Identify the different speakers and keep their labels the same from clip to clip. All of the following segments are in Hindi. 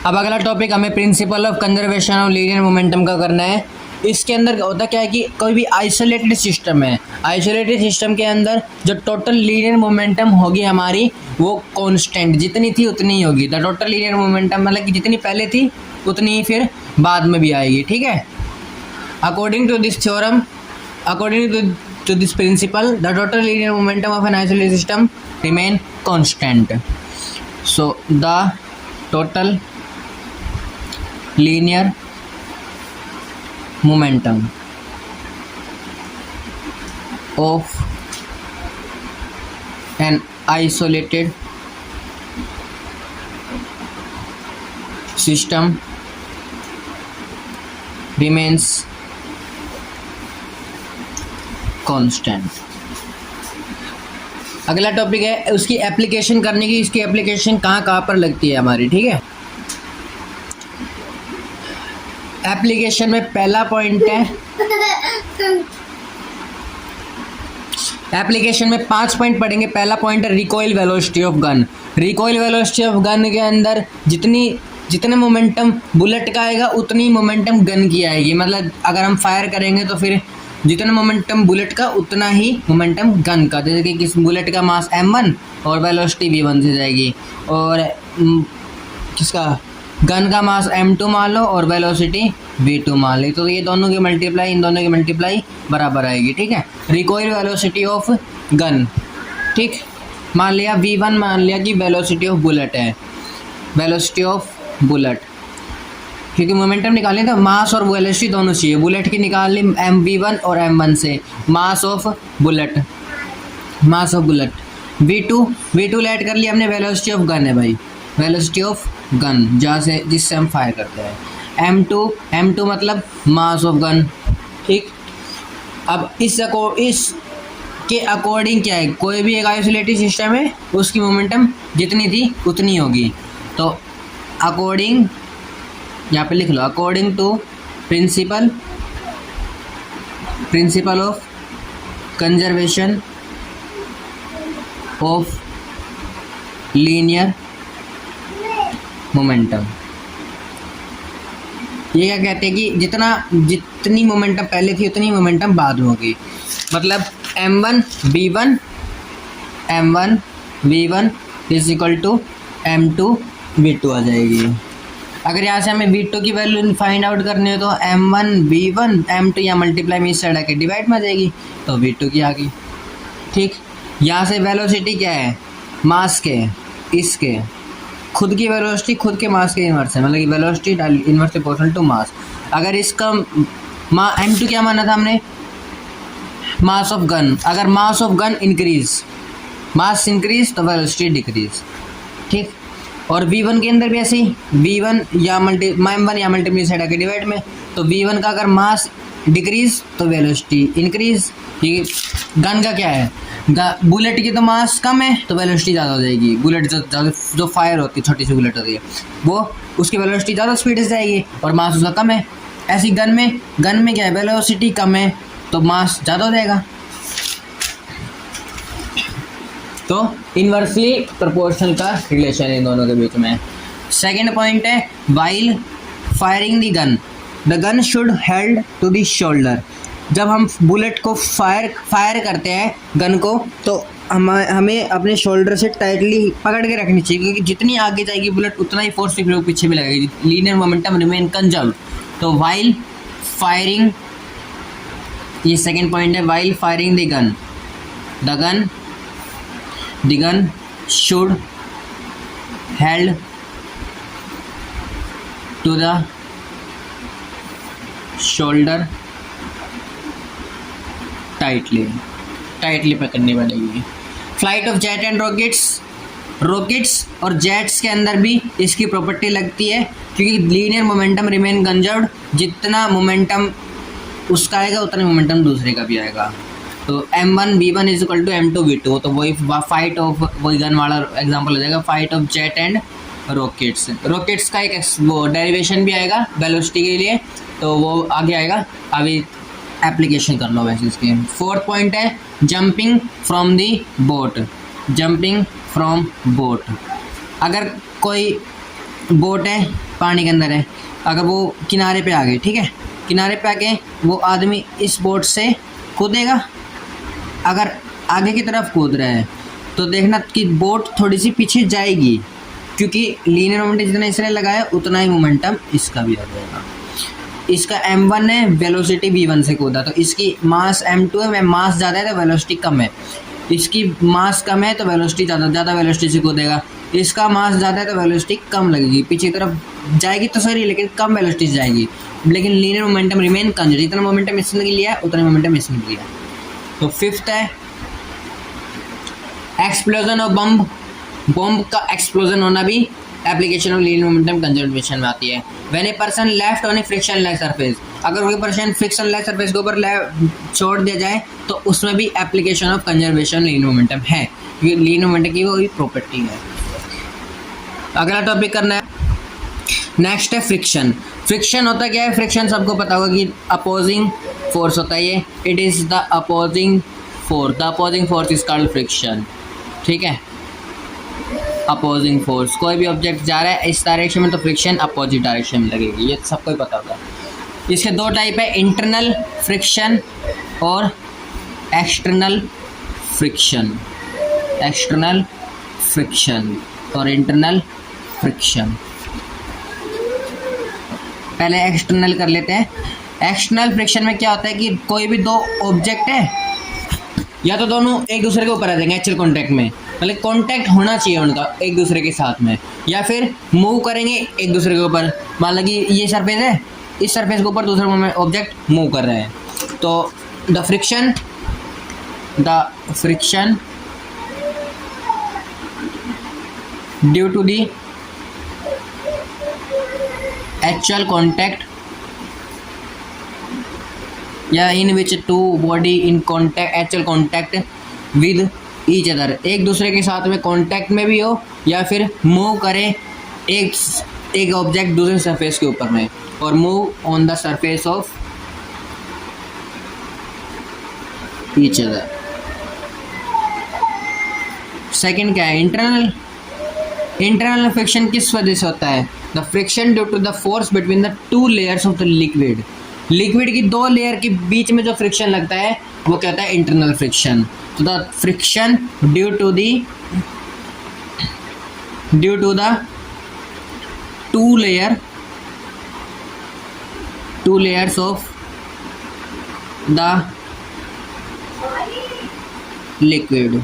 Speaker 1: अब अगला टॉपिक हमें principal of conservation of linear momentum का करना है। इसके अंदर होता क्या है कि कोई भी आइसोलेटेड सिस्टम है, आइसोलेटेड सिस्टम के अंदर जो टोटल लीनियर मोमेंटम होगी हमारी वो कांस्टेंट जितनी थी उतनी ही होगी। द टोटल लीनियर मोमेंटम मतलब कि जितनी पहले थी उतनी ही फिर बाद में भी आएगी, ठीक है। According to this theorem, according to this principle, the total linear momentum of an isolated system remain constant. So the total linear momentum of an isolated system remains constant। अगला टॉपिक है उसकी एप्लीकेशन करने की। इसकी एप्लीकेशन कहाँ कहाँ पर लगती है हमारी, ठीक है। एप्लीकेशन में पहला पॉइंट है, एप्लीकेशन में 5 पॉइंट पढ़ेंगे। पहला पॉइंट है recoil velocity of gun. Recoil velocity of gun के अंदर जितने मोमेंटम बुलेट का आएगा उतनी मोमेंटम गन की आएगी। मतलब अगर हम फायर करेंगे तो फिर जितना मोमेंटम बुलेट का उतना ही मोमेंटम गन का। जैसे कि किस बुलेट का मास m1 और वेलोसिटी v1 से जाएगी, और किसका गन का मास m2 मान लो और वेलोसिटी v2 मान लो, तो ये दोनों की मल्टीप्लाई इन दोनों की मल्टीप्लाई बराबर आएगी, ठीक है। रिकॉइल वेलोसिटी ऑफ गन, ठीक, मान लिया v1, मान लिया कि वेलोसिटी ऑफ बुलेट है, वेलोसिटी ऑफ बुलेट, क्योंकि मोमेंटम निकालने तो मास और वेलोसिटी दोनों चाहिए। बुलेट की निकालनी v1 और m1 से, mass of bullet, mass of bullet v2 let कर लिया हमने, वेलोसिटी ऑफ गन है भाई, वेलोसिटी ऑफ गन जहाँ से जिससे हम फायर करते हैं। m2 मतलब मास ऑफ गन, ठीक। अब इस के अकॉर्डिंग क्या है, कोई भी एक आइसोलेटेड सिस्टम है उसकी मोमेंटम जितनी थी उतनी होगी। तो अकॉर्डिंग, यहाँ पे लिख लो, according to principle of conservation of linear momentum, ये क्या कहते हैं कि जितनी मोमेंटम पहले थी उतनी मोमेंटम बाद में होगी। मतलब m1 v1 is equal to m2 v2 आ जाएगी। अगर यहाँ से हमें v2 की वैल्यू फाइंड आउट करनी हो तो m1 v1 m2 या मल्टीप्लाई में इस साइड आके डिवाइड में आ जाएगी, तो v2 की आ गई, ठीक। यहाँ से वेलोसिटी क्या है, मास के, इसके खुद की वेलोसिटी खुद के मास के इन्वर्स है, मतलब कि velocity inverse proportional to mass. अगर इसका m2 क्या माना था हमने, मास ऑफ गन। अगर mass of gun increase, mass increase तो वेलोसिटी डिक्रीज, ठीक। और v1 के अंदर भी ऐसे ही, v1 या m1 या मल्टीप्लाई साइड आके डिवाइड में, तो v1 का अगर मास डिक्रीज तो वेलोसिटी इंक्रीज। ये गन का क्या है, बुलेट की तो मास कम है तो वेलोसिटी ज़्यादा हो जाएगी। बुलेट जो फायर होती है, छोटी सी बुलेट होती है, वो उसकी वेलोसिटी ज़्यादा स्पीड से जाएगी और मास उसका कम है। ऐसी गन में क्या है, वेलोसिटी कम है तो मास ज़्यादा हो जाएगा। तो इन्वर्सली प्रोपोर्शनल का रिलेशन है इन दोनों के बीच में। सेकेंड पॉइंट है while firing the gun, the gun should held to the shoulder. जब हम बुलेट को फायर करते हैं गन को, तो हमें अपने शोल्डर से टाइटली पकड़ के रखनी चाहिए, क्योंकि जितनी आगे जाएगी बुलेट उतना ही फोर्स पीछे भी लगेगी। Linear momentum remain conserved. तो वाइल फायरिंग, ये सेकेंड पॉइंट है, while firing the gun should held to the shoulder tightly पकड़नी पड़ेगी। Flight of jet and rockets और जेट्स के अंदर भी इसकी प्रॉपर्टी लगती है, क्योंकि लीनियर मोमेंटम रिमेन कंजर्व्ड। जितना मोमेंटम उसका आएगा उतना मोमेंटम दूसरे का भी आएगा। तो m1 v1 is equal to m2 v2, तो वही फाइट ऑफ वही गन वाला एग्जांपल हो जाएगा, fight of jet and rockets का एक वो डेरिवेशन भी आएगा वेलोसिटी के लिए, तो वो आगे आएगा, अभी एप्लीकेशन कर लो वैसे इसके। फोर्थ पॉइंट है जंपिंग फ्रॉम दी बोट। अगर कोई बोट है, पानी के अंदर है, अगर वो किनारे पे आ गई, ठीक है, किनारे पे आके वो आदमी इस बोट से कूदेगा, अगर आगे की तरफ कूद रहा है तो देखना कि बोट थोड़ी सी पीछे जाएगी, क्योंकि लीनियर मोमेंटम जितना इसने लगाया उतना ही मोमेंटम इसका भी आ जाएगा। इसका m1 है, वेलोसिटी v1 से कूदा, तो इसकी मास m2 है, मास ज़्यादा है तो वेलोसिटी कम है, इसकी मास कम है तो वेलोसिटी ज़्यादा वेलोसिटी से कूदेगा, इसका मास ज़्यादा है तो वेलोसिटी कम लगेगी, पीछे की तरफ जाएगी तो सही लेकिन कम वेलोसिटी से जाएगी, लेकिन लीनियर मोमेंटम रिमेन कंजर्व, जितना मोमेंटम इसने लिया उतना मोमेंटम इसने लिया। तो फिफ्थ है एक्सप्लोजन ऑफ बॉम्ब का एक्सप्लोजन होना भी application of linear momentum conservation में आती है। When a person left on A friction less surface, अगर कोई पर्सन फ्रिक्शन लेस सरफेस के ऊपर छोड़ दिया जाए तो उसमें भी application of conservation linear momentum है, क्योंकि लीनियर मोमेंटम की वो प्रॉपर्टी है। अगला टॉपिक करना है, नेक्स्ट है फ्रिक्शन। फ्रिक्शन होता क्या है? फ्रिक्शन सबको पता होगा कि अपोजिंग फोर्स होता है, ये it is the opposing force is called friction, ठीक है। अपोजिंग फोर्स, कोई भी ऑब्जेक्ट जा रहा है इस डायरेक्शन में तो फ्रिक्शन अपोजिट डायरेक्शन में लगेगी, ये सबको ही पता होगा। इसके दो टाइप है, इंटरनल फ्रिक्शन और एक्सटर्नल फ्रिक्शन। एक्सटर्नल फ्रिक्शन और इंटरनल फ्रिक्शन। पहले एक्सटर्नल कर लेते हैं। एक्सटर्नल फ्रिक्शन में क्या होता है कि कोई भी दो ऑब्जेक्ट है, या तो दोनों एक दूसरे के ऊपर आ जाएंगे एक्चुअल कॉन्टैक्ट में, मतलब कॉन्टैक्ट होना चाहिए उनका एक दूसरे के साथ में, या फिर मूव करेंगे एक दूसरे के ऊपर। मान लो कि ये सरफेस है, इस सरफेस के ऊपर दूसरा ऑब्जेक्ट मूव कर रहे हैं, तो the friction due to the actual contact या in which two body in contact actual contact with each other, एक दूसरे के साथ में कॉन्टैक्ट में भी हो या फिर मूव करें एक ऑब्जेक्ट दूसरे सरफेस के ऊपर में, और move on the surface of each other. Second क्या है? इंटरनल फ्रिक्शन किस वजह से होता है? The friction due to the force between the two layers of the liquid की दो लेयर के बीच में जो फ्रिक्शन लगता है वो कहता है इंटरनल फ्रिक्शन। तो the friction due to the two layers of the liquid.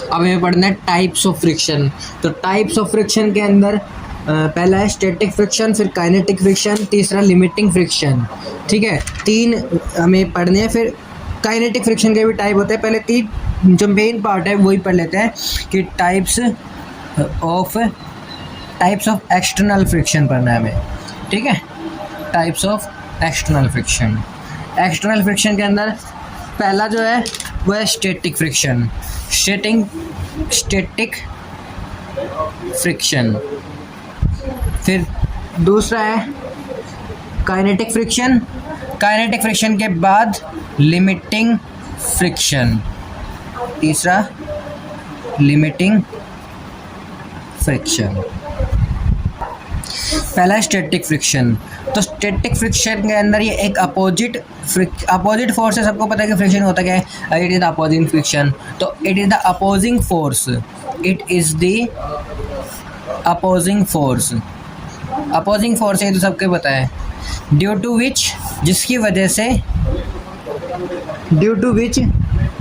Speaker 1: अब हमें पढ़ना है टाइप्स ऑफ फ्रिक्शन। तो टाइप्स ऑफ फ्रिक्शन के अंदर पहला है स्टैटिक फ्रिक्शन, फिर काइनेटिक फ्रिक्शन, तीसरा लिमिटिंग फ्रिक्शन, ठीक है। तीन हमें पढ़ने हैं। फिर काइनेटिक फ्रिक्शन के भी टाइप होते हैं। पहले तीन जो मेन पार्ट है वही पढ़ लेते हैं कि टाइप्स ऑफ एक्सटर्नल फ्रिक्शन पढ़ना है हमें, ठीक है। Types of external friction. External friction के अंदर पहला जो है वो है स्टैटिक फ्रिक्शन। Static friction. फिर दूसरा है काइनेटिक फ्रिक्शन। काइनेटिक फ्रिक्शन के बाद लिमिटिंग फ्रिक्शन। तीसरा लिमिटिंग फ्रिक्शन। पहला स्टैटिक फ्रिक्शन। तो स्टैटिक फ्रिक्शन के अंदर ये एक अपोजिट फोर्स है। सबको पता है कि फ्रिक्शन होता क्या है? It is the opposing friction. तो it is the opposing force. It is the opposing force. Opposing force है तो सबको पता है। Due to which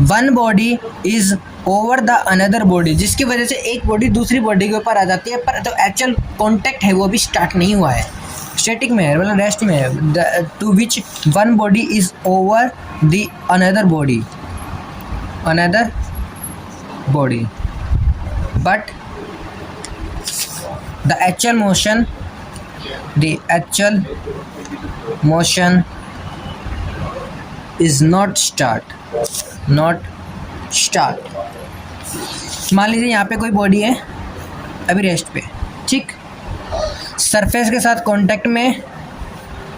Speaker 1: one body is over the another body, जिसकी वजह से एक बॉडी दूसरी बॉडी के ऊपर आ जाती है, पर तो एक्चुअल कॉन्टैक्ट है वो भी स्टार्ट नहीं हुआ है, स्टैटिक में है, मतलब रेस्ट में है। To which one body is over the another body but the actual motion is not start। मान लीजिए यहाँ पे कोई बॉडी है अभी रेस्ट पे, ठीक, सरफेस के साथ कांटेक्ट में।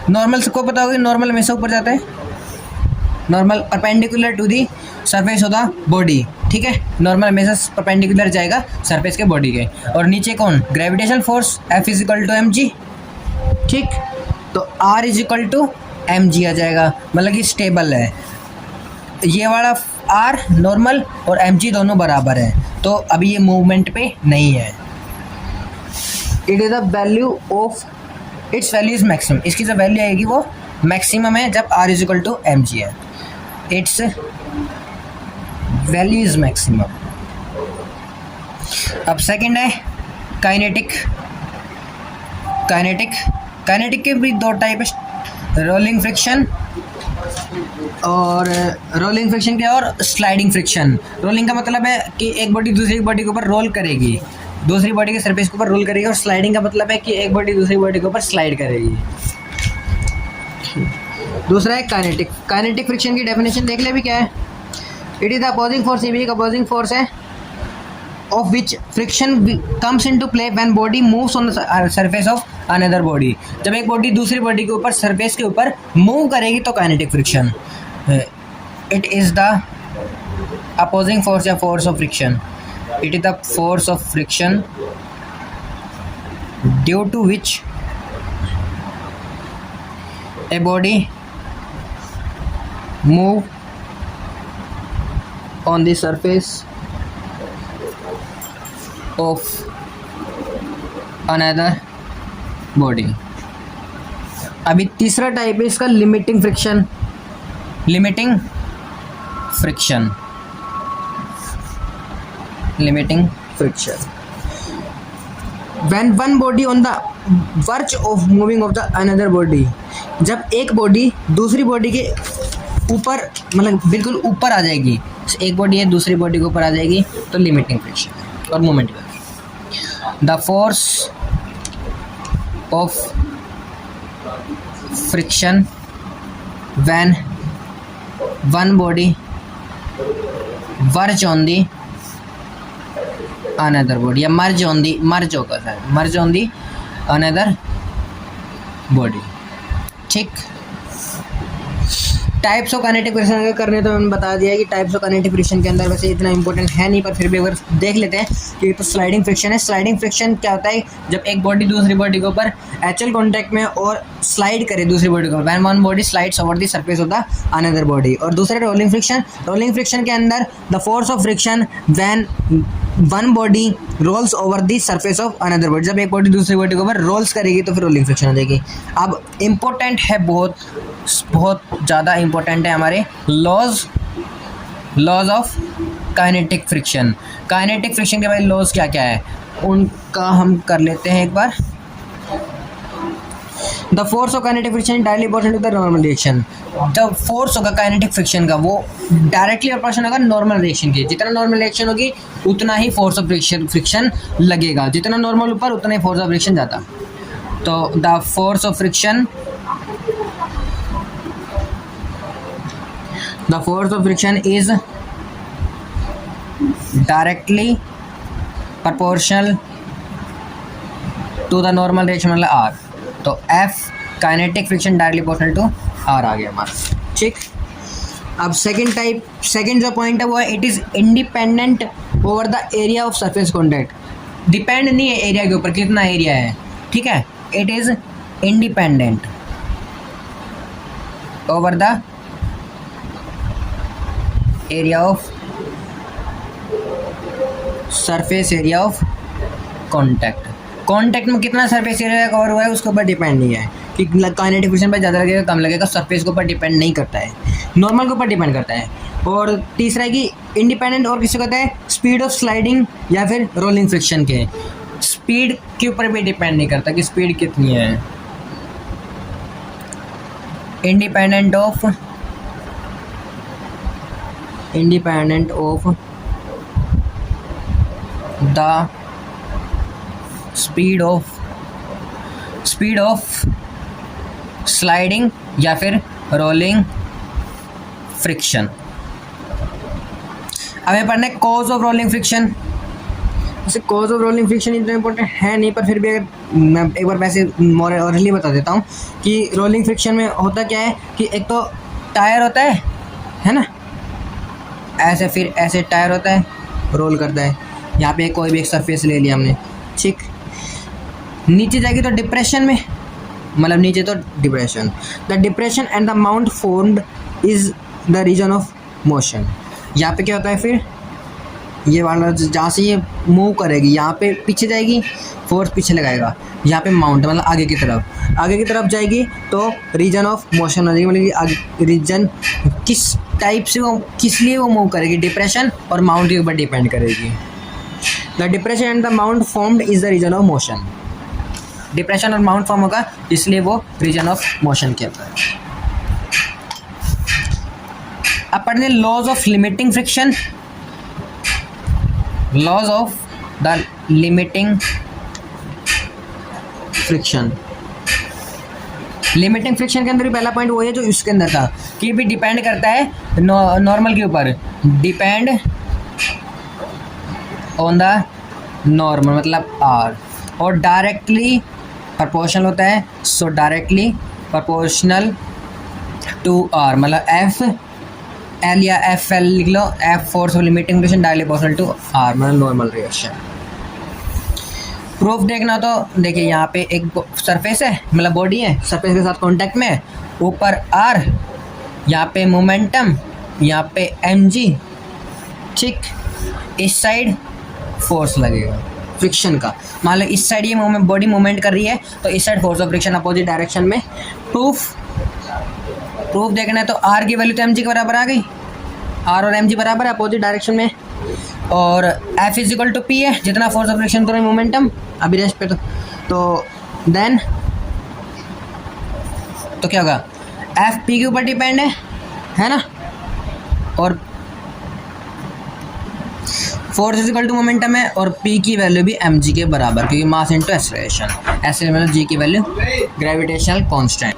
Speaker 1: नॉर्मल सबको पता होगा, नॉर्मल हमेशा ऊपर जाता है, normal perpendicular to the surface of the body. ठीक है, नॉर्मल हमेशा परपेंडिकुलर जाएगा सरफेस के बॉडी के। और नीचे कौन, gravitational force F is equal to M G, ठीक, तो R is equal to M G आ जाएगा, मतलब कि स्टेबल है। ये वाला R नॉर्मल और एम जी दोनों बराबर है, तो अभी ये मूवमेंट पे नहीं है। It is the value of, its value is maximum, इसकी जो वैल्यू आएगी वो मैक्सिमम है जब R is equal to M G है। Its value is maximum. अब सेकंड है काइनेटिक। काइनेटिक के भी दो टाइप है, रोलिंग फ्रिक्शन और रोलिंग फ्रिक्शन क्या, और स्लाइडिंग फ्रिक्शन। रोलिंग का मतलब है कि एक बॉडी दूसरी बॉडी के ऊपर रोल करेगी, दूसरी बॉडी के सरफेस के ऊपर रोल करेगी, और स्लाइडिंग का मतलब है कि एक बॉडी दूसरी बॉडी के ऊपर स्लाइड करेगी। दूसरा है काइनेटिक। काइनेटिक फ्रिक्शन की डेफिनेशन देख ले भी क्या है। It is the opposing force, ये भी एक अपोजिंग फोर्स है, of which friction comes into play when body moves on the surface of another body. जब एक बॉडी दूसरी बॉडी के ऊपर सरफेस के ऊपर मूव करेगी तो kinetic friction. It is the opposing force या force of friction. It is the force of friction due to which a body move on the surface of another body। अभी तीसरा टाइप है इसका limiting friction. Limiting friction, limiting friction when one body on the verge of moving of the another body, जब एक बॉडी दूसरी बॉडी के ऊपर, मतलब बिल्कुल ऊपर आ जाएगी, एक बॉडी है दूसरी बॉडी के ऊपर आ जाएगी, तो लिमिटिंग फ्रिक्शन और moment. The force of friction when one body verge on the another body, या मर्ज होगा sir, merge on the another body, ठीक। टाइप्स ऑफ काइनेटिक फ्रिक्शन अगर करने तो मैंने बता दिया कि टाइप्स ऑफ काइनेटिक फ्रिक्शन के अंदर वैसे इतना इंपॉर्टेंट है नहीं, पर फिर भी अगर देख लेते हैं कि तो स्लाइडिंग फ्रिक्शन है। स्लाइडिंग फ्रिक्शन क्या होता है, जब एक बॉडी दूसरी बॉडी के ऊपर एक्चुअल कॉन्टैक्ट में और स्लाइड करे दूसरी बॉडी के ऊपर, when one body slides over the surface of the another body. और दूसरा रोलिंग फ्रिक्शन। रोलिंग फ्रिक्शन के अंदर the force of friction when one body rolls over the surface of another body, जब एक बॉडी दूसरी बॉडी के ऊपर रोल्स करेगी तो फिर रोलिंग फ्रिक्शन हो जाएगी। अब इम्पोर्टेंट है, बहुत ज़्यादा इम्पोर्टेंट है हमारे laws of kinetic friction. Kinetic friction के भाई लॉज क्या क्या है उनका हम कर लेते हैं एक बार। The force of kinetic friction directly proportional to the normal reaction. जब फोर्स होगा काइनेटिक फ्रिक्शन का वो डायरेक्टली प्रोपोर्शनल होगा नॉर्मल रिएक्शन के। जितना नॉर्मल रिएक्शन होगी उतना ही फोर्स ऑफ फ्रिक्शन लगेगा, जितना नॉर्मल ऊपर उतना ही फोर्स ऑफ फ्रिक्शन जाता। तो the force of friction, the force of friction is directly proportional to the normal reaction मतलब R। तो F kinetic friction directly proportional to R आ गया हमारा, ठीक। अब सेकंड जो पॉइंट है वो है it is independent over the area of surface contact. Depend नहीं है एरिया के ऊपर, कितना एरिया है, ठीक है। It is independent over the area of surface area of contact में कितना सरफेस एरिया कवर हुआ है उसके ऊपर डिपेंड नहीं है कि काइनेटिक फ्रिक्शन पर ज़्यादा लगेगा कम लगेगा, सरफेस के ऊपर डिपेंड नहीं करता है, नॉर्मल के ऊपर डिपेंड करता है। और तीसरा है कि इंडिपेंडेंट और किसी को कहता है स्पीड ऑफ स्लाइडिंग या फिर रोलिंग फ्रिक्शन के, स्पीड के ऊपर भी डिपेंड नहीं करता कि स्पीड कितनी है। Independent of the speed of sliding या फिर rolling friction। अब ये पढ़ना है cause of rolling friction। वैसे cause of rolling friction इतना इम्पोर्टेंट है नहीं, पर फिर भी अगर मैं एक बार वैसे मोरली बता देता हूँ कि रोलिंग फ्रिक्शन में होता क्या है कि एक तो टायर होता है ना, ऐसे फिर ऐसे टायर होता है, रोल करता है। यहाँ पे कोई भी एक सरफेस ले लिया हमने, ठीक। नीचे जाएगी तो डिप्रेशन में, मतलब नीचे तो depression. The depression and the mount formed is the reason of motion. यहाँ पे क्या होता है फिर, ये वाला जहाँ से ये मूव करेगी यहाँ पे पीछे जाएगी, फोर्स पीछे लगाएगा। यहाँ पे माउंट मतलब आगे की तरफ जाएगी तो रीजन ऑफ मोशन हो जाएगी, मतलब कि रीजन किस टाइप से वो किस लिए वो मूव करेगी, डिप्रेशन और माउंट के ऊपर डिपेंड करेगी। The depression and the mount formed is the reason of motion. Depression और माउंट फॉर्म होगा इसलिए वो रीजन ऑफ मोशन कहता है। अब पढ़ने laws of limiting friction. Laws of the limiting friction. Limiting friction के अंदर भी पहला पॉइंट वो है जो इसके अंदर था कि भी डिपेंड करता है नॉर्मल के ऊपर, डिपेंड ऑन द नॉर्मल मतलब आर, और डायरेक्टली प्रोपोर्शनल होता है। So directly proportional to R, मतलब एफ एल या एफ एल लिख लो, F force of limiting friction directly proportional to R, मतलब नॉर्मल रिएक्शन। प्रूफ देखना तो देखिए यहाँ पे एक सरफेस है, मतलब बॉडी है, सरफेस के साथ कांटेक्ट में, ऊपर आर, यहाँ पे मोमेंटम, यहाँ पे एम जी, ठीक। इस साइड फोर्स लगेगा फ्रिक्शन का, मान लो इस साइड ये बॉडी मूवमेंट कर रही है तो इस side force of friction opposite direction में। प्रूफ देखना है तो आर की वैल्यू तो एम जी के बराबर आ गई, आर और एम जी बराबर है अपोजिट डायरेक्शन में, और F is equal to P है, जितना फोर्स ऑफ फ्रिक्शन उतना मोमेंटम अभी रेस्ट पे। तो देन तो क्या होगा, एफ पी के ऊपर डिपेंड है ना, और force is equal to momentum है, और पी की वैल्यू भी एम जी के बराबर, क्योंकि मास इंटू एक्सेलरेशन, मतलब जी की वैल्यू ग्रेविटेशनल कांस्टेंट।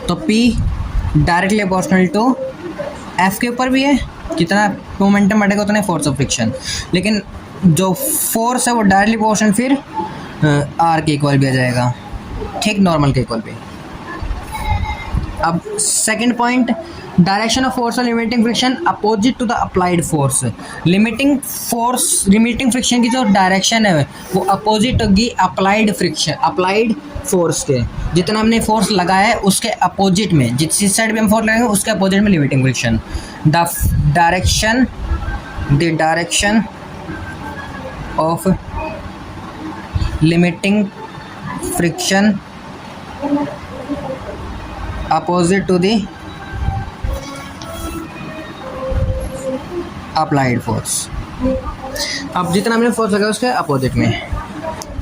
Speaker 1: तो P directly proportional to F के ऊपर भी है, कितना मोमेंटम बढ़ेगा उतना फोर्स ऑफ फ्रिक्शन, लेकिन जो फोर्स है वो डायरेक्टली प्रोपोर्शनल फिर आर के इक्वल भी आ जाएगा, ठीक, नॉर्मल के इक्वल भी। अब second point, direction of force और limiting friction opposite to the applied force. Limiting friction की जो डायरेक्शन है वो अपोजिट होगी अप्लाइड फोर्स के। जितना हमने फोर्स लगाया है उसके अपोजिट में, जिस साइड भी हम फोर्स लगाएंगे उसके अपोजिट में limiting friction. The direction of limiting friction opposite to the applied force. अब जितना हमने फोर्स लगाया उसके अपोजिट में।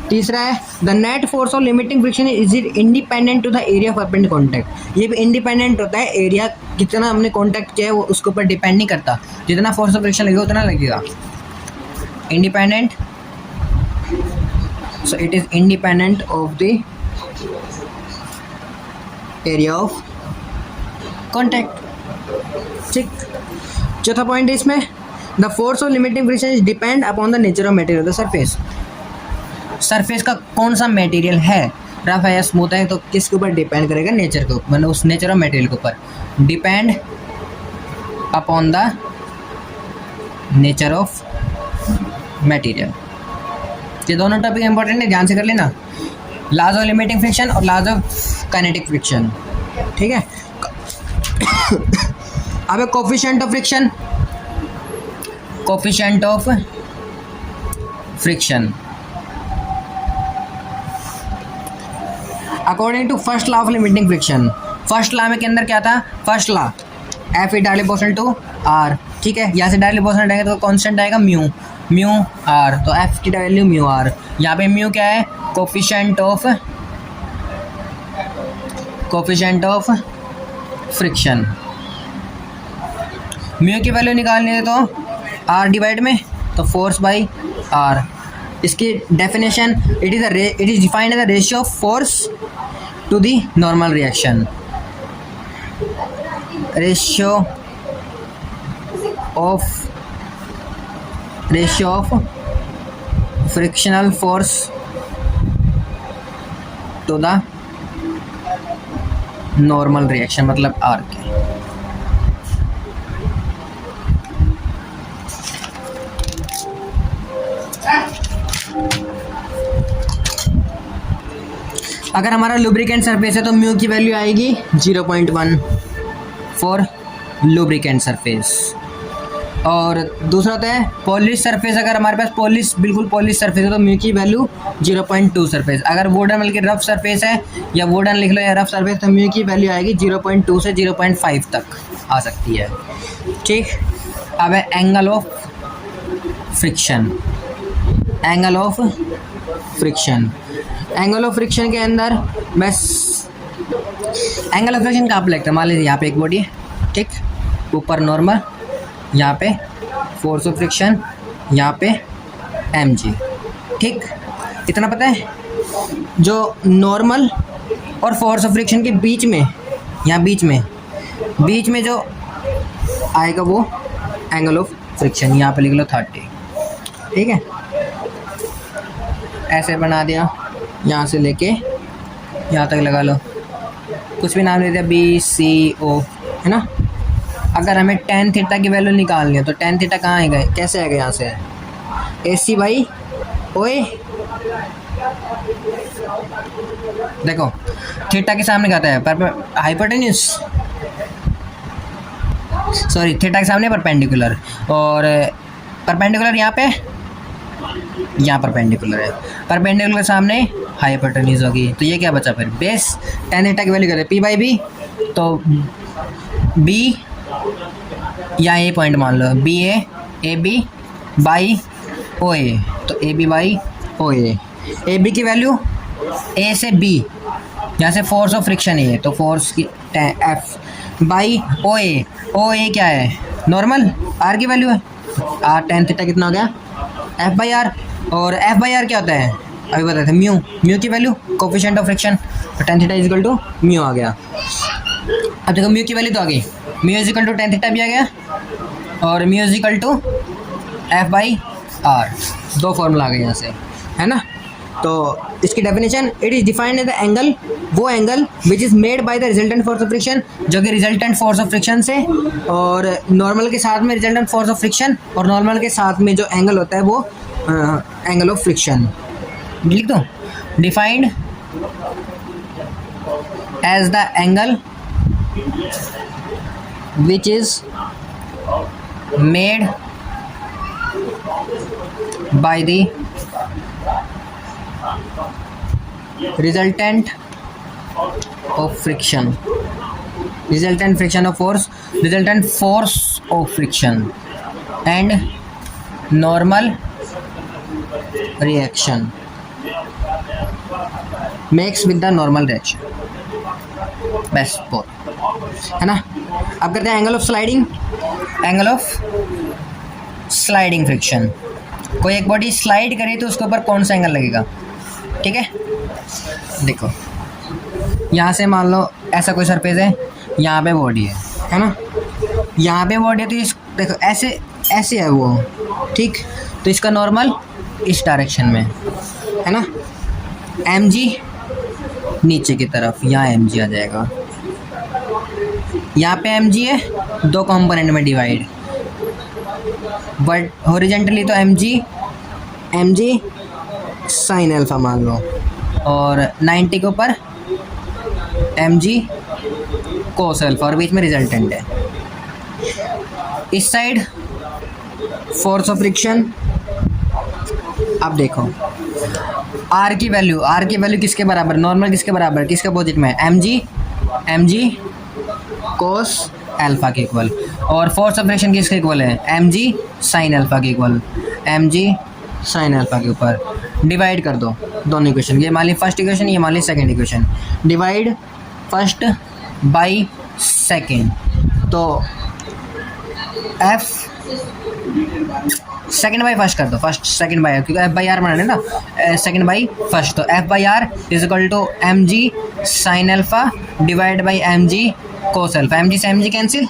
Speaker 1: तीसरा है the net force of limiting friction is it independent to the area of perpendicular contact. ये भी इंडिपेंडेंट होता है, एरिया कितना हमने कॉन्टैक्ट किया है वो उसके ऊपर डिपेंड नहीं करता, जितना फोर्स ऑफ फ्रिक्शन लगेगा उतना लगेगा। Independent, so it is independent of the area of contact, ठीक। चौथा पॉइंट है इसमें, the force of limiting friction is depend upon the nature of material the surface. Surface का कौन सा मटेरियल है, रफ है या स्मूथ है, तो किसके ऊपर डिपेंड करेगा, नेचर के ऊपर, मतलब उस नेचर ऑफ मटेरियल के ऊपर, depend upon the nature of material. ये दोनों टॉपिक इंपॉर्टेंट है, ध्यान से कर लेना, लॉज ऑफ लिमिटिंग फ्रिक्शन और लॉज ऑफ काइनेटिक फ्रिक्शन, ठीक है। अब coefficient of friction according to first law of limiting friction. First law में के अंदर क्या था, first law F is directly proportional to R, ठीक है। यहाँ से डायरेक्टली प्रोपोर्शनल आएगा तो कांस्टेंट आएगा म्यू आर, तो एफ की वैल्यू म्यू आर। यहाँ पे म्यू क्या है, कोफिशिएंट ऑफ फ्रिक्शन। म्यू की वैल्यू निकालनी है तो आर डिवाइड में, तो फोर्स बाई आर। इसकी definition, it is defined as the ratio of force to the normal reaction. Ratio of frictional force to the normal reaction, मतलब आर के। अगर हमारा लुब्रिकेंट सरफेस है तो म्यू की वैल्यू आएगी 0.1 फॉर लुब्रिकेंट सरफेस। और दूसरा होता है पॉलिश सरफेस। अगर हमारे पास पॉलिश बिल्कुल पॉलिश सरफेस है तो म्यू की वैल्यू 0.2 सरफेस। अगर वुडन बल्कि रफ सरफेस है या वुडन लिख लो या रफ सरफेस तो म्यू की वैल्यू आएगी 0.2 से 0.5 तक आ सकती है। ठीक, अब है angle of friction. Angle of friction, angle of friction के अंदर बस एंगल ऑफ फ्रिक्शन कहाँ पर लगता है, मान लीजिए यहाँ पे एक बॉडी है, ठीक, ऊपर नॉर्मल, यहाँ पे फोर्स ऑफ फ्रिक्शन, यहाँ पे mg, ठीक, इतना पता है। जो नॉर्मल और फोर्स ऑफ फ्रिक्शन के बीच में, यहाँ बीच में जो आएगा वो एंगल ऑफ फ्रिक्शन, यहाँ पे लिख लो 30, ठीक है। ऐसे बना दिया, यहाँ से लेके यहाँ तक लगा लो, कुछ भी नाम दे दिया BCO, है ना। अगर हमें tan थीटा की वैल्यू निकालनी है तो tan थीटा कहाँ आएगा, कैसे आएगा, यहाँ से AC बाई OA। देखो थीटा के सामने कहता है पर हाइपोटेन्यूस, सॉरी थीटा के सामने परपेंडिकुलर, और परपेंडिकुलर यहाँ परपेंडिकुलर है, परपेंडिकुलर के सामने हाइपोटेन्यूस होगी। तो ये क्या बचा फिर, बेस tan थीटा की वैल्यू करें P बाई B, तो B या ए पॉइंट मान लो BA AB बाई OA, तो AB बाई OA। AB की वैल्यू A से B, यहाँ से फोर्स ऑफ फ्रिक्शन है तो फोर्स की F बाई OA। OA क्या है, नॉर्मल, R की वैल्यू है, R tan थीटा कितना हो गया F बाई R, और F बाई R क्या होता है अभी बताए थे, म्यू की वैल्यू कोफिशिएंट ऑफ फ्रिक्शन, तो tan theta is equal to mu आ गया। अब देखो म्यू की वैल्यू तो आ गई, mu is equal to tan theta भी आ गया, और mu is equal to F by R, दो फॉर्मूला आ गए यहाँ से, है ना। तो इसकी definition, it is defined as the angle, वो angle which is made by the resultant force of friction, जो कि रिजल्टेंट फोर्स ऑफ फ्रिक्शन से और नॉर्मल के साथ में रिजल्टेंट फोर्स ऑफ फ्रिक्शन और नॉर्मल के साथ में जो एंगल होता है वो एंगल ऑफ फ्रिक्शन लिख दो। Defined as the angle which is made by the resultant of friction, resultant friction of force, resultant force of friction and normal reaction makes with the normal reaction, best for, है ना। अब करते हैं angle of sliding. Angle of sliding friction, कोई एक बॉडी स्लाइड करे तो उसके ऊपर कौन सा एंगल लगेगा, ठीक है। देखो यहाँ से मान लो ऐसा कोई सरफेस है, यहाँ पे बॉडी है ना, यहाँ पे बॉडी है, तो इस देखो ऐसे ऐसे है वो, ठीक, तो इसका नॉर्मल इस डायरेक्शन में है ना, mg नीचे की तरफ, यहाँ mg आ जाएगा, यहाँ पे mg है, दो कंपोनेंट में डिवाइड, बट हॉरिजेंटली तो mg साइन अल्फा मान लो, और 90 के ऊपर mg कोस अल्फा, और बीच में रिजल्टेंट है। इस साइड फोर्स ऑफ फ्रिक्शन, अब देखो R की वैल्यू किसके बराबर, नॉर्मल किसके बराबर, किसके अपोजिट में, mg कोस अल्फा के इक्वल, और फोर्स ऑफ फ्रिक्शन किसके इक्वल है, mg साइन अल्फा के इक्वल, mg साइन अल्फा के ऊपर। डिवाइड कर दो दोनों इक्वेशन, ये मान ली फर्स्ट इक्वेशन, ये मान ली second equation, divide first by second, तो F सेकेंड बाई फर्स्ट कर दो, फर्स्ट सेकेंड बाई, क्योंकि F बाई आर बनाने ना, सेकेंड बाई फर्स्ट, तो F by R is equal to mg sine alpha divide by mg cos alpha, mg से mg कैंसिल,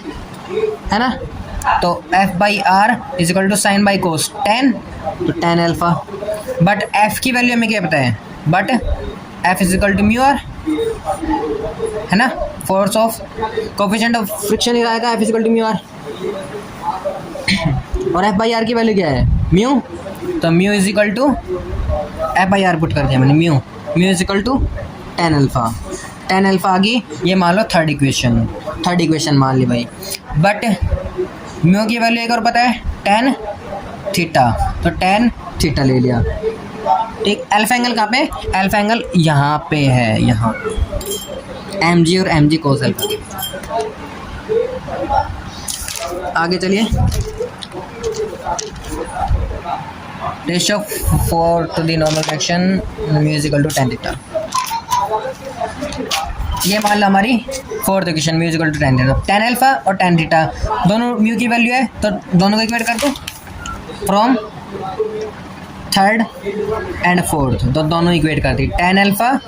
Speaker 1: है ना, तो F by R is equal to sine by cos tan, तो tan अल्फा, बट F की वैल्यू हमें क्या पता है, but F is equal to mu R, है ना, force of coefficient of friction ही आएगा F is equal to mu R, और F बाई आर की वैल्यू क्या है, म्यू, तो mu is equal to F I R put कर दिया मैंने, mu is equal to tan alpha. Tan alpha आ गई, ये मान लो थर्ड इक्वेशन मान ली भाई। बट म्यू की वैल्यू एक और पता है, टेन थीटा, तो टेन थीटा ले लिया। ठीक, अल्फा एंगल कहाँ पे, अल्फा एंगल यहाँ पे है, यहाँ एम जी और एम जी कोस अल्फा। आगे चलिए, ratio 4 to the normal fraction mu is equal to tan theta. ये मान लो हमारी fourth equation, mu is equal to tan theta. Tan alpha और टेन थीटा दोनों म्यू की वैल्यू है, तो दोनों को इक्वेट कर दो फ्रॉम थर्ड एंड फोर्थ, तो दोनों इक्वेट कर दी। Tan alpha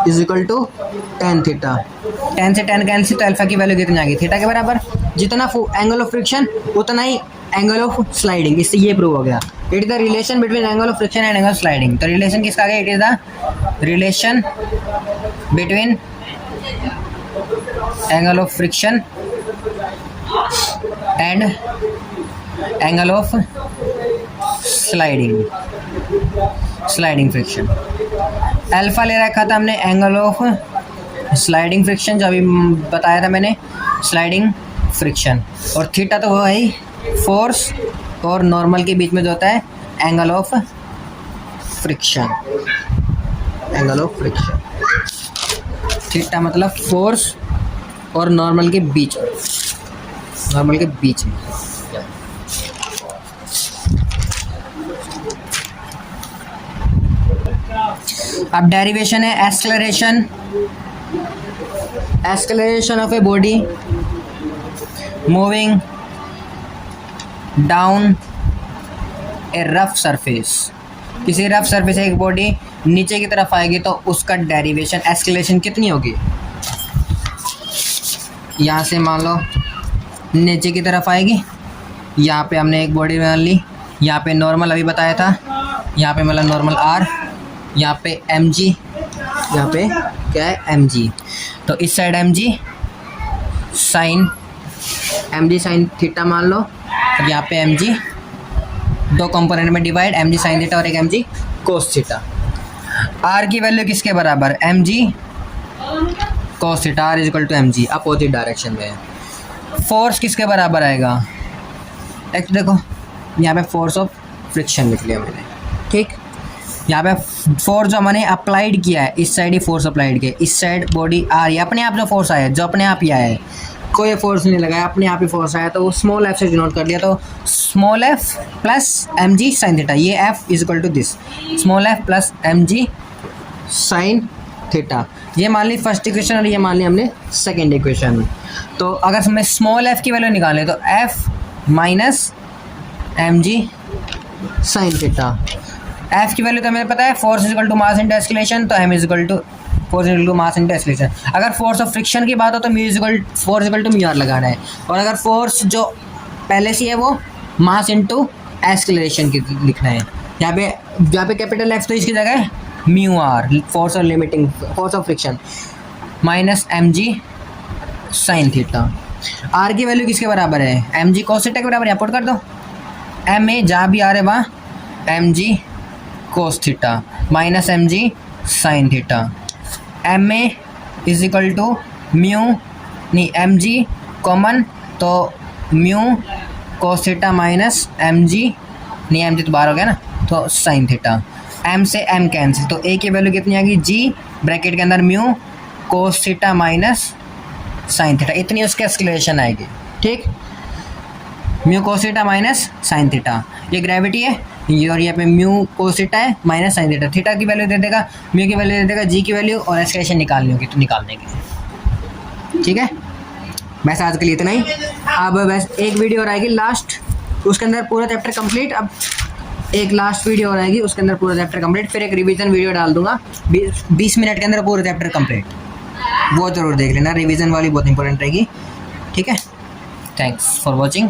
Speaker 1: is equal to tan theta, tan से टेन कैंसिल, तो अल्फा की वैल्यू कितनी आ गई, थीटा के बराबर। जितना एंगल ऑफ फ्रिक्शन उतना ही एंगल ऑफ स्लाइडिंग, इससे ये प्रूव हो गया। It is the relation between angle of friction and angle of sliding. तो रिलेशन किसका आ गया, it is the relation between angle of friction and angle of sliding friction. Alpha ले रखा था हमने एंगल ऑफ स्लाइडिंग फ्रिक्शन, जो अभी बताया था मैंने, स्लाइडिंग फ्रिक्शन, और थीटा तो वो है फोर्स और नॉर्मल के बीच में जो होता है एंगल ऑफ फ्रिक्शन, थीटा मतलब फोर्स और नॉर्मल के बीच में, अब डेरिवेशन है acceleration of a body moving down A rough surface. किसी रफ सरफेस से एक बॉडी नीचे की तरफ आएगी तो उसका डेरिवेशन एक्सेलरेशन कितनी होगी। यहाँ से मान लो नीचे की तरफ आएगी, यहाँ पे हमने एक बॉडी मान ली, यहाँ पे नॉर्मल अभी बताया था, यहाँ पे मतलब नॉर्मल आर, यहाँ पे एम जी, यहाँ पे क्या है एम जी, तो इस side M G sine theta मान लो, और यहाँ पे एम जी दो कंपोनेंट में divide, M G sine theta और एक M G cos theta. R की वैल्यू किसके बराबर, M G cos theta, R is equal to M G, opposite direction में। फोर्स किसके बराबर आएगा, एक तो देखो यहाँ पे फोर्स ऑफ फ्रिक्शन लिख लिया मैंने, ठीक। यहाँ पे फोर्स जो हमने अप्लाइड किया है, इस साइड ही फोर्स अप्लाइड किया है, इस साइड बॉडी आ रही है, अपने आप जो फोर्स आया है, जो अपने आप ही आया है, कोई फोर्स नहीं लगाया, अपने आप ही फोर्स आया, तो वो स्मॉल एफ से डिनोट कर लिया, तो small F plus M G sine theta, ये F is equal to this, small F plus M G sine theta. ये मान ली फर्स्ट इक्वेशन और ये मान ली हमने सेकेंड इक्वेशन। तो अगर हमें स्मॉल एफ की वैल्यू निकालें तो F minus M G sine theta. F की वैल्यू तो हमें पता है, force is equal to mass into acceleration, तो M is equal to force is equal to mass into acceleration. अगर फोर्स ऑफ फ्रिक्शन की बात हो तो mu is equal force equal to mu R लगाना है, और अगर फोर्स जो पहले से है वो मास इनटू एक्सीलरेशन की लिखना है। यहाँ पे कैपिटल एफ तो इसकी जगह है म्यू आर, फोर्स और limiting force of friction, minus M G sine theta. R की वैल्यू किसके बराबर है, एम जी कोस थीटा के बराबर, यहाँ पुट कर दो, एम ए जहाँ भी आ रहे वहाँ M G cos theta minus M G sine theta. M A is equal to mu, नहीं एम जी कॉमन, तो mu cos theta minus M G, नहीं एम जी तो बाहर हो गया ना, तो साइन थीटा। एम से एम कैंसिल, तो ए की वैल्यू कितनी आ गई, जी ब्रैकेट के अंदर mu cos theta minus sine theta, इतनी उसकी एक्सेलरेशन आएगी, ठीक। Mu cos theta minus sign theta, ये ग्रेविटी है, और यहाँ पे म्यू कोस थीटा है माइनस साइन थीटा। थीटा की वैल्यू दे देगा, म्यू की वैल्यू दे देगा, जी की वैल्यू, और एक्सप्रेशन निकालनी होगी तो निकाल देंगे, ठीक है। बस आज के लिए इतना ही। अब बस एक वीडियो और आएगी लास्ट, उसके अंदर पूरा चैप्टर कंप्लीट। अब एक लास्ट वीडियो और आएगी, उसके अंदर पूरा चैप्टर कंप्लीट, फिर एक रिवीजन वीडियो डाल दूंगा 20 मिनट के अंदर पूरा चैप्टर कंप्लीट, वो ज़रूर देख लेना, रिवीजन वाली बहुत इंपॉर्टेंट रहेगी, ठीक है। Thanks for watching.